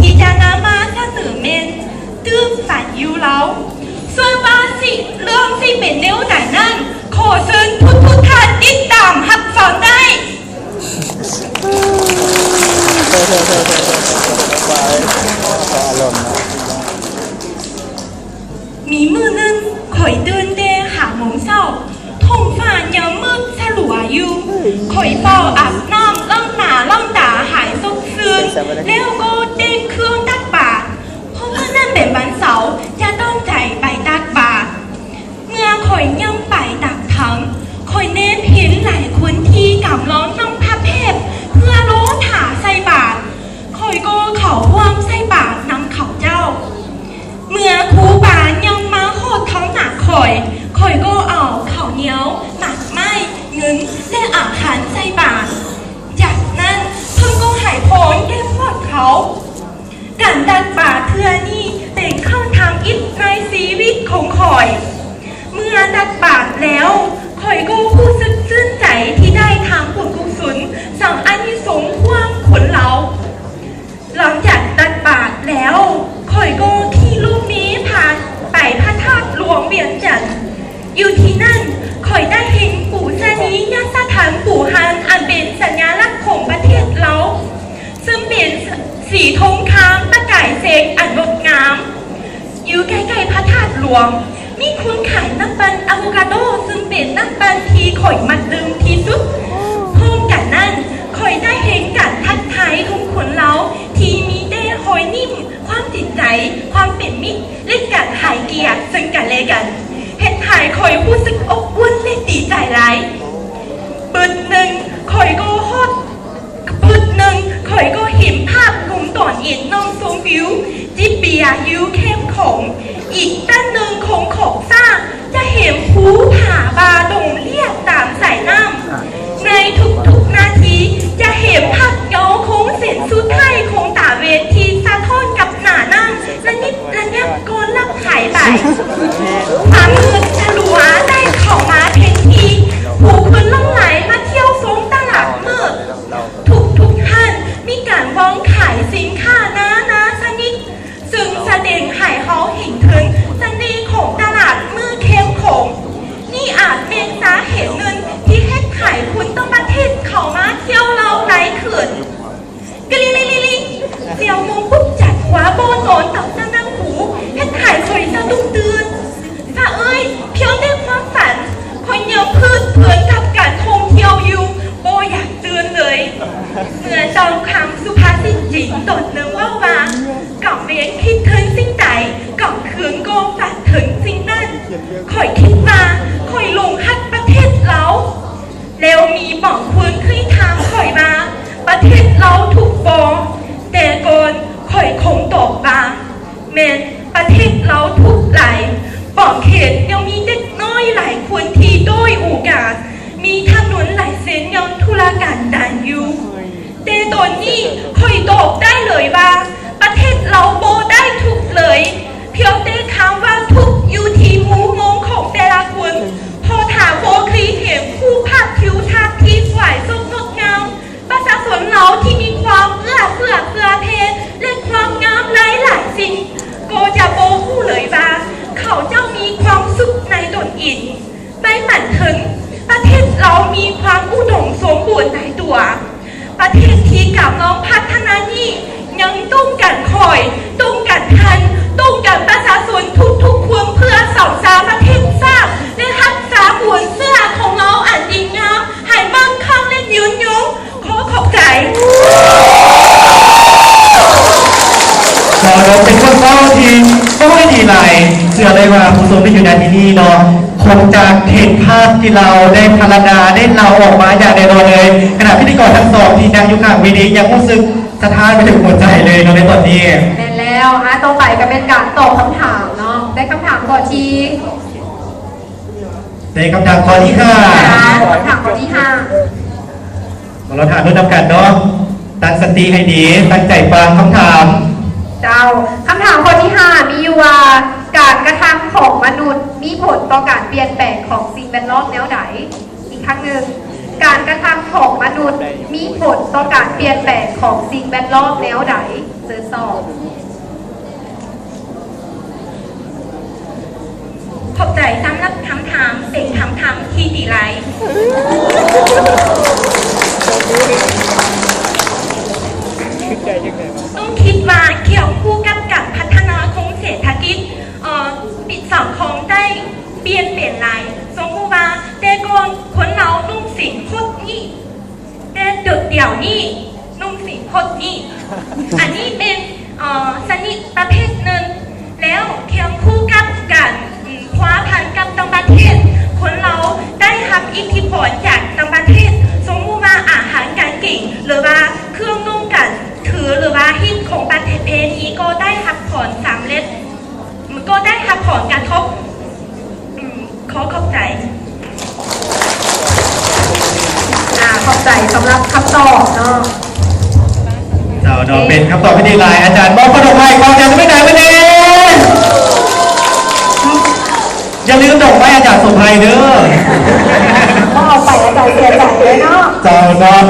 พิจารณามาเสนอเมนตื้มฝันอยู่แล้วส่วนว่าสิเรื่องสิเป็นแนวไหนนั้นขอเชิญทุกท่านติดตามรับฟังได้มีมือนึงข่อยเดินเดหาหมองเศร้าท้องฟ้ายังมืดสลัวอยู่ข่อยเฝ้าอาบน้ำล่องหนาล่องตาหายสุกซึนแล้วก็เต้นเครื่องตักบาตรเพราะว่านั่นเป็นวันเสาร์จะต้องใจไปตักบาตรเมื่อข่อยย่ำไปตักถังข่อยเน้นเห็นหลายคนที่กำล้อน้องพระเพศเพื่อโล้ถาใส่บาตรข่อยก็เขาว่างใส่บาตรนำเขาเจ้าเมื่อครูบายังมาโคตรท้องหนักข่อยก็เอาข้าวเหนียวหมากไม้เงินและอาหารใส่บาตรจากนั้นเพิ่งก็หายโผล่แก้พวกเขาการตักบาตรเทื่อนี้เป็นเข้าทางอิฐในชีวิตของข่อยเมื่อตักบาตรแล้วข่อยก็รู้สึกชื่นใจที่ได้ทำบุญกุศลสั่งอานิสงส์ความขนเราหลังจากตักบาตรแล้วข่อยก็ขี่ลูกนี้พาไปพระธาตุหลวงเวียงจันทร์อยู่ที่นั่นข่อยได้เห็นปู่ชานียสถานปู่ฮันอันเป็นสัญลักษณ์ของประเทศเราซึ่งเป็นสีธงคามตะก่ายเซกอันงดงามอยู่ใกล้ๆพระธาตุหลวงมีคนขายน้ำปั่นอะโวคาโดซึ่งเป็นน้ำปั่นที่ข่อยมักดื่มที่สุดพร้อมกันนั้นข่อยได้เห็นการทักทายของคนเราที่มีได้หอยนิ่มความจิตใจความเป็นมิตรและการหายเกียรติซึ่งกันและกันเห็นหายข่อยรู้สึกอบอุ่นและดีใจหลายบึดหนึ่งข่อยก็ฮอดบึดหนึ่งข่อยก็เห็นภาพกลุ่มตอนเอ็นน้องสมบิวจิบเบียยูเข้มของอีกด้านหนึ่งของของสร้างจะเห็นภูผาบาดงเลียดตามสายน้ำในทุกๆนาทีจะเห็นภาพย้อโค้งเส้นสุดท้ายของตาเวทีสะท้อนกับหน้านั่งและนิดและยับก้นลับหายไปความมืดจะรัวได้เข้ามาเพียงทีผู้คนล่องไหลมาเที่ยวสงตลาดมืดทุกท่านมีการวางขายสินค้านาชนิดซึ่งแสดงให้เขาเห็นถึงเสน่ห์ของตลาดมืดเข้มของนี่อาจเป็นสาเหตุหนึ่งที่เฮ็ดขายคุณต้องประเทศเขามาเที่ยวเราไร้เขื่อนกลิลิเสี่ยวมงปุ๊บจัดขวาโบนอนตับนั่งหูเฮ็ดขายคอยสะดุ้งตื่นถ้าเอ้ยเพียงได้ความฝันคอยยังพืชเพื่อนกับการท่องเที่ยวอยู่โบอยากเตือนเลยเมื่อเจ้าคำสุภาษิตหญิงตดหนึ่งว่ากับเวียนคิดถึงสิ่งใดกับคืนก็ฝันถึงสิ่งนั้นคอยคิดมาคอยลงฮัดประเทศเราแล้วมีบางคนเคยถามคอยมาประเทศเราถูกบอแต่ก่อนคอยคงตอบว่าแม่ประเทศเราถูกไหลบอกเขตยังมีเด็กน้อยหลายคนที่ด้อยโอกาสมีถนนหลายเส้นยังธุรกันดารอยู่แต่ตอนนี้คอยตอบได้เลยว่าประเทศเราโบได้ทุกเลยเพียงแต่คำว่าทุกอยู่ที่มุมมองของแต่ละคนพอถามโบเคยเห็นผู้ภาพทิวทัศน์ที่สวยสดงดงามประชาชนเราที่มีความเอื้อเฟื้อเพและความงามหลายสิ่งก็จะโบคู่เลยว่าเขาเจ้ามีความสุขในตนเองไม่หมั่นถึงประเทศเรามีความอุดมสมบูรณ์ในตัวประเทศที่กำลังพัฒนานี้ยังต้องการคอยต้องการทันต้องการประชาชนทุกคนเพื่อส่องสาประเทศชาติและรักษาบวนเสื้อของเราอันดีงามให้มั่งคั่งและยืนยงขอขอบใจเราเป็นคนเล่าที่ก็ไม่ดีไรเชื่อเลยว่าผู้ชมที่อยู่ในที่นี่เนาะคงจะเห็นภาพที่เราได้พรรณนาได้เล่าออกมาอย่างแน่นอนเลยขณะพิธีกรทั้งสองที่นั่งอยู่ข้างเวทียังรู้สึกสะท้านไปถึงหัวใจเลยเนาะในตอนนี้เป็นแล้วต่อไปก็เป็นการตอบคำถามเนาะได้คำถามข้อที่ได้คำถามข้อที่5คำถามข้อที่5เราถามด้วยน้ำกันเนาะตั้งสติให้ดีตั้งใจฟังคำถามเจ้าคำถามข้อที่5มีอยู่ว่าการกระทำของมนุษย์มีผลต่อการเปลี่ยนแปลงของสิ่งแวดล้อมแนวใดอีกครั้งหนึ่งการกระทำของมนุษย์มีผลต่อการเปลี่ยนแปลงของสิ่งแวดล้อมแนวใดเส สอบ ขอบใจสำหรับคำถามเป็นคำถามที่ดีไรต้องคิดว่าเกี่ยวคู่กับการพัฒนาของเศรษฐกิจปิดสังคมได้เปลี่ยนเปลี่ยนไรสมมติว่าแต่ก่อนคนเรานุ่งสิงคดนี่แต่เดี๋ยวนี้นุ่งสิงคดนี่อันนี้เป็นสนิทประเภทหนึ่งแล้วเคียงคู่กับการคว้าพันกับต่างประเทศคนเราได้รับอิทธิพลจากต่างประเทศสมมติว่าอาหารการกินหรือว่าเครื่องนุ่งกันถือหรือว่าฮิตของประเทศนี้ก็ได้รับผลสำเร็จมันก็ได้รับผลกระทบขอขอบใจ ขอบใจสำหรับคำตอบเนาะ เจ้าเนาะเป็นคำตอบที่ดีหลายอาจารย์บอกขนมไม้กองจะไม่ไหนไม่เด้อย่าลืมดอกไม้อาจารย์สมภัยเด้อ ต้องเอาไปอาจารย์เสียใจเลยเนาะ เจ้าเนาะ